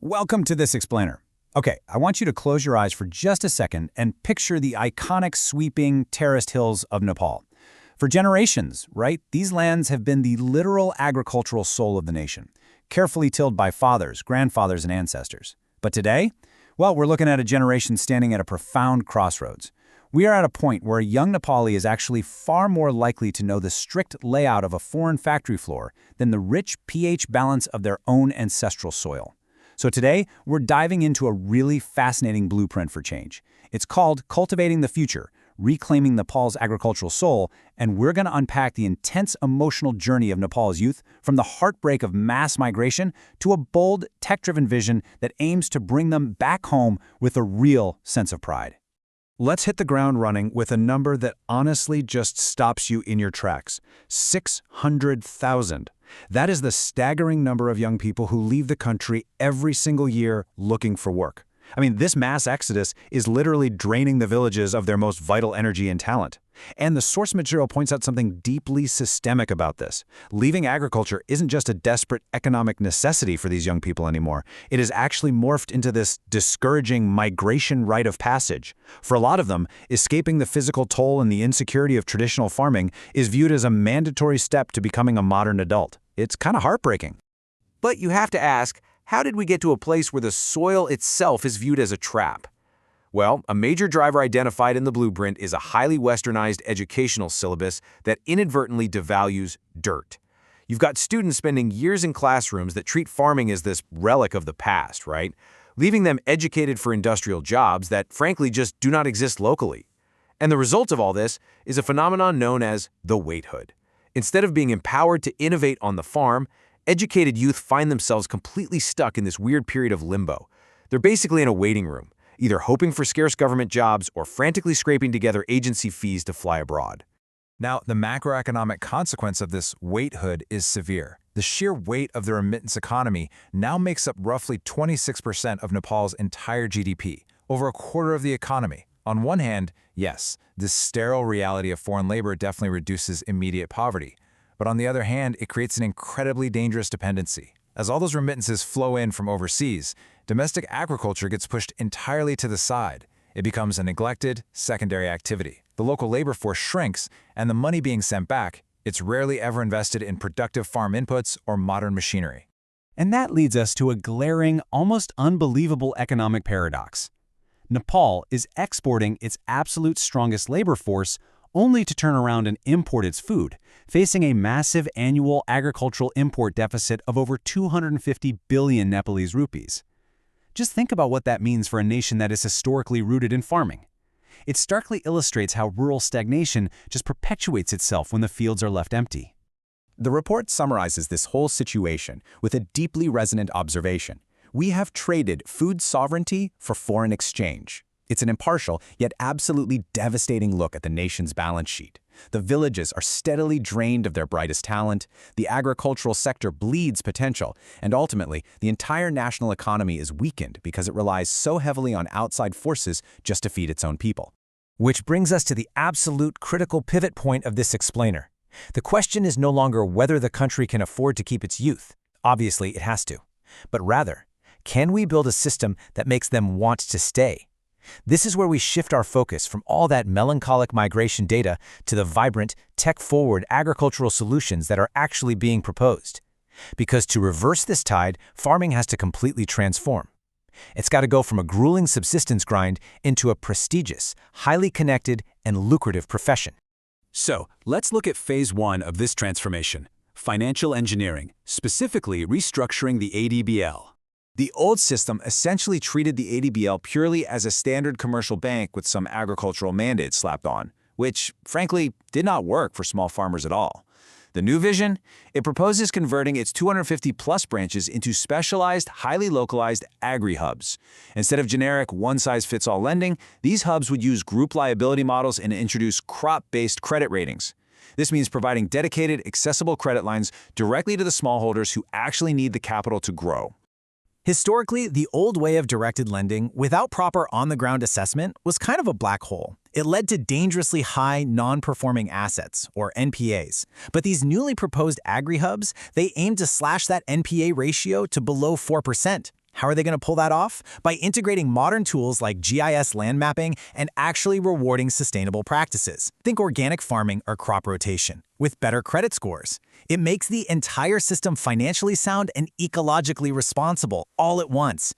Welcome to this explainer. Okay, I want you to close your eyes for just a second and picture the iconic sweeping terraced hills of Nepal. For generations, right, these lands have been the literal agricultural soul of the nation, carefully tilled by fathers, grandfathers, and ancestors. But today, well, we're looking at a generation standing at a profound crossroads. We are at a point where a young Nepali is actually far more likely to know the strict layout of a foreign factory floor than the rich pH balance of their own ancestral soil. So today, we're diving into a really fascinating blueprint for change. It's called Cultivating the Future, Reclaiming Nepal's Agricultural Soul, and we're going to unpack the intense emotional journey of Nepal's youth from the heartbreak of mass migration to a bold, tech-driven vision that aims to bring them back home with a real sense of pride. Let's hit the ground running with a number that honestly just stops you in your tracks. 600,000. That is the staggering number of young people who leave the country every single year looking for work. I mean, this mass exodus is literally draining the villages of their most vital energy and talent. And the source material points out something deeply systemic about this. Leaving agriculture isn't just a desperate economic necessity for these young people anymore. It has actually morphed into this discouraging migration rite of passage. For a lot of them, escaping the physical toll and the insecurity of traditional farming is viewed as a mandatory step to becoming a modern adult. It's kind of heartbreaking. But you have to ask, how did we get to a place where the soil itself is viewed as a trap? Well, a major driver identified in the blueprint is a highly westernized educational syllabus that inadvertently devalues dirt. You've got students spending years in classrooms that treat farming as this relic of the past, right? Leaving them educated for industrial jobs that, frankly, just do not exist locally. And the result of all this is a phenomenon known as the waithood. Instead of being empowered to innovate on the farm, educated youth find themselves completely stuck in this weird period of limbo. They're basically in a waiting room, either hoping for scarce government jobs or frantically scraping together agency fees to fly abroad. Now, the macroeconomic consequence of this waithood is severe. The sheer weight of the remittance economy now makes up roughly 26% of Nepal's entire GDP, over a quarter of the economy. On one hand, yes, this sterile reality of foreign labor definitely reduces immediate poverty. But on the other hand, it creates an incredibly dangerous dependency. As all those remittances flow in from overseas, domestic agriculture gets pushed entirely to the side. It becomes a neglected, secondary activity. The local labor force shrinks, and the money being sent back, it's rarely ever invested in productive farm inputs or modern machinery. And that leads us to a glaring, almost unbelievable economic paradox. Nepal is exporting its absolute strongest labor force only to turn around and import its food, facing a massive annual agricultural import deficit of over 250 billion Nepalese rupees. Just think about what that means for a nation that is historically rooted in farming. It starkly illustrates how rural stagnation just perpetuates itself when the fields are left empty. The report summarizes this whole situation with a deeply resonant observation. We have traded food sovereignty for foreign exchange. It's an impartial, yet absolutely devastating look at the nation's balance sheet. The villages are steadily drained of their brightest talent, the agricultural sector bleeds potential, and ultimately, the entire national economy is weakened because it relies so heavily on outside forces just to feed its own people. Which brings us to the absolute critical pivot point of this explainer. The question is no longer whether the country can afford to keep its youth. Obviously, it has to. But rather, can we build a system that makes them want to stay? This is where we shift our focus from all that melancholic migration data to the vibrant, tech-forward agricultural solutions that are actually being proposed. Because to reverse this tide, farming has to completely transform. It's got to go from a grueling subsistence grind into a prestigious, highly connected, and lucrative profession. So, let's look at phase 1 of this transformation, financial engineering, specifically restructuring the ADBL. The old system essentially treated the ADBL purely as a standard commercial bank with some agricultural mandates slapped on, which, frankly, did not work for small farmers at all. The new vision? It proposes converting its 250-plus branches into specialized, highly localized agri-hubs. Instead of generic one-size-fits-all lending, these hubs would use group liability models and introduce crop-based credit ratings. This means providing dedicated, accessible credit lines directly to the smallholders who actually need the capital to grow. Historically, the old way of directed lending, without proper on-the-ground assessment, was kind of a black hole. It led to dangerously high non-performing assets, or NPAs. But these newly proposed agri-hubs, they aim to slash that NPA ratio to below 4%. How are they going to pull that off? By integrating modern tools like GIS land mapping and actually rewarding sustainable practices. Think organic farming or crop rotation, with better credit scores. It makes the entire system financially sound and ecologically responsible all at once.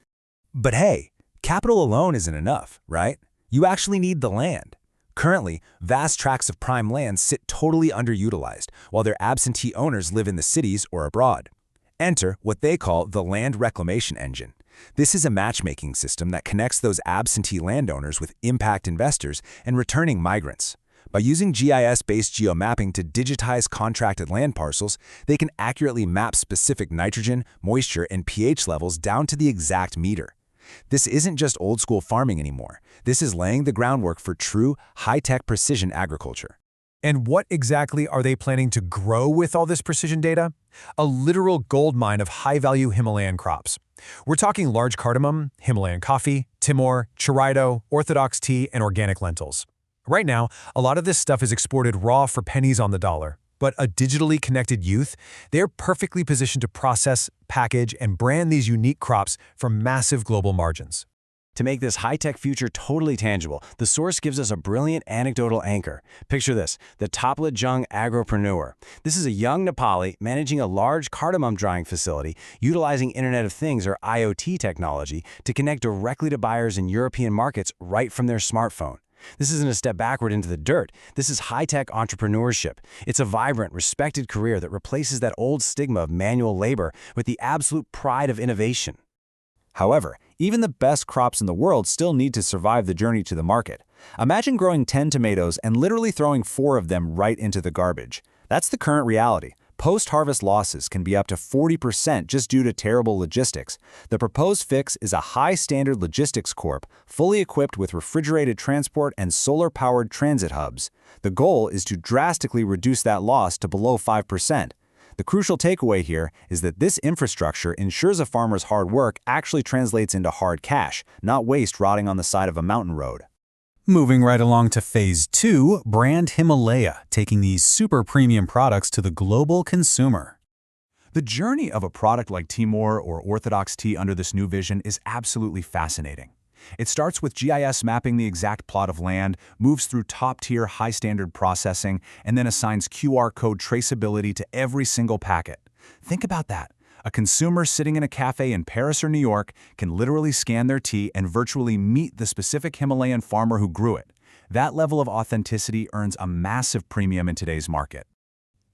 But hey, capital alone isn't enough, right? You actually need the land. Currently, vast tracts of prime land sit totally underutilized, while their absentee owners live in the cities or abroad. Enter what they call the Land Reclamation Engine. This is a matchmaking system that connects those absentee landowners with impact investors and returning migrants. By using GIS-based geomapping to digitize contracted land parcels, they can accurately map specific nitrogen, moisture, and pH levels down to the exact meter. This isn't just old-school farming anymore. This is laying the groundwork for true, high-tech precision agriculture. And what exactly are they planning to grow with all this precision data? A literal goldmine of high-value Himalayan crops. We're talking large cardamom, Himalayan coffee, Timor, churrito, orthodox tea, and organic lentils. Right now, a lot of this stuff is exported raw for pennies on the dollar. But a digitally connected youth, they're perfectly positioned to process, package, and brand these unique crops for massive global margins. To make this high-tech future totally tangible, the source gives us a brilliant anecdotal anchor. Picture this, the Toplet Jung agropreneur. This is a young Nepali managing a large cardamom drying facility, utilizing Internet of Things or IoT technology to connect directly to buyers in European markets right from their smartphone. This isn't a step backward into the dirt. This is high-tech entrepreneurship. It's a vibrant, respected career that replaces that old stigma of manual labor with the absolute pride of innovation. However, even the best crops in the world still need to survive the journey to the market. Imagine growing 10 tomatoes and literally throwing 4 of them right into the garbage. That's the current reality. Post-harvest losses can be up to 40% just due to terrible logistics. The proposed fix is a high-standard logistics corp, fully equipped with refrigerated transport and solar-powered transit hubs. The goal is to drastically reduce that loss to below 5%. The crucial takeaway here is that this infrastructure ensures a farmer's hard work actually translates into hard cash, not waste rotting on the side of a mountain road. Moving right along to Phase 2, brand Himalaya, taking these super premium products to the global consumer. The journey of a product like Timor or Orthodox tea under this new vision is absolutely fascinating. It starts with GIS mapping the exact plot of land, moves through top-tier, high-standard processing, and then assigns QR code traceability to every single packet. Think about that. A consumer sitting in a cafe in Paris or New York can literally scan their tea and virtually meet the specific Himalayan farmer who grew it. That level of authenticity earns a massive premium in today's market.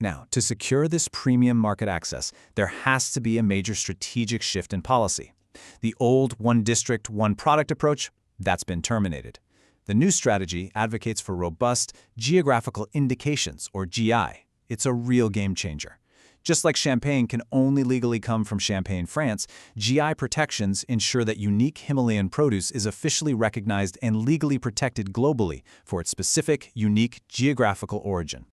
Now, to secure this premium market access, there has to be a major strategic shift in policy. The old one district, one product approach, that's been terminated. The new strategy advocates for robust geographical indications, or GI. It's a real game changer. Just like champagne can only legally come from Champagne, France, GI protections ensure that unique Himalayan produce is officially recognized and legally protected globally for its specific, unique geographical origin.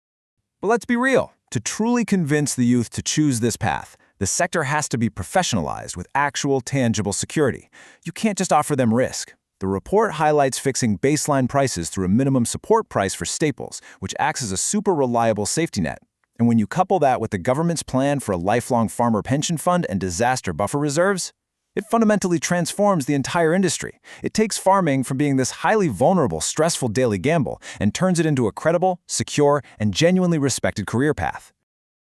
But let's be real. To truly convince the youth to choose this path, the sector has to be professionalized with actual, tangible security. You can't just offer them risk. The report highlights fixing baseline prices through a minimum support price for staples, which acts as a super reliable safety net. And when you couple that with the government's plan for a lifelong farmer pension fund and disaster buffer reserves, it fundamentally transforms the entire industry. It takes farming from being this highly vulnerable, stressful daily gamble and turns it into a credible, secure, and genuinely respected career path.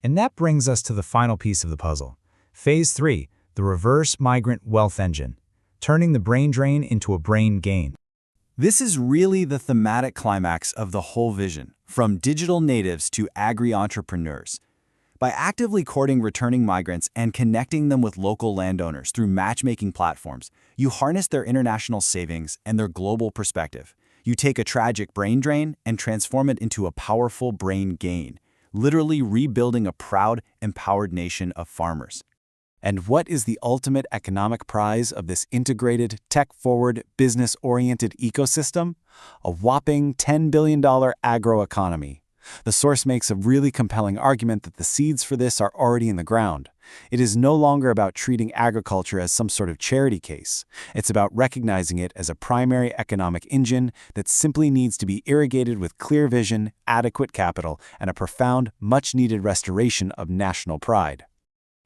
And that brings us to the final piece of the puzzle. Phase 3, the reverse migrant wealth engine, turning the brain drain into a brain gain. This is really the thematic climax of the whole vision, from digital natives to agri-entrepreneurs. By actively courting returning migrants and connecting them with local landowners through matchmaking platforms, you harness their international savings and their global perspective. You take a tragic brain drain and transform it into a powerful brain gain, literally rebuilding a proud, empowered nation of farmers. And what is the ultimate economic prize of this integrated, tech-forward, business-oriented ecosystem? A whopping $10 billion agroeconomy. The source makes a really compelling argument that the seeds for this are already in the ground. It is no longer about treating agriculture as some sort of charity case. It's about recognizing it as a primary economic engine that simply needs to be irrigated with clear vision, adequate capital, and a profound, much-needed restoration of national pride.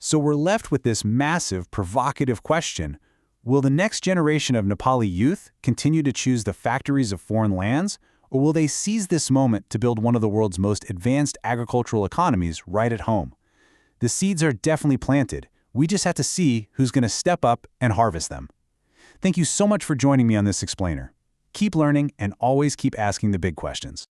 So we're left with this massive, provocative question. Will the next generation of Nepali youth continue to choose the factories of foreign lands, or will they seize this moment to build one of the world's most advanced agricultural economies right at home? The seeds are definitely planted. We just have to see who's going to step up and harvest them. Thank you so much for joining me on this explainer. Keep learning and always keep asking the big questions.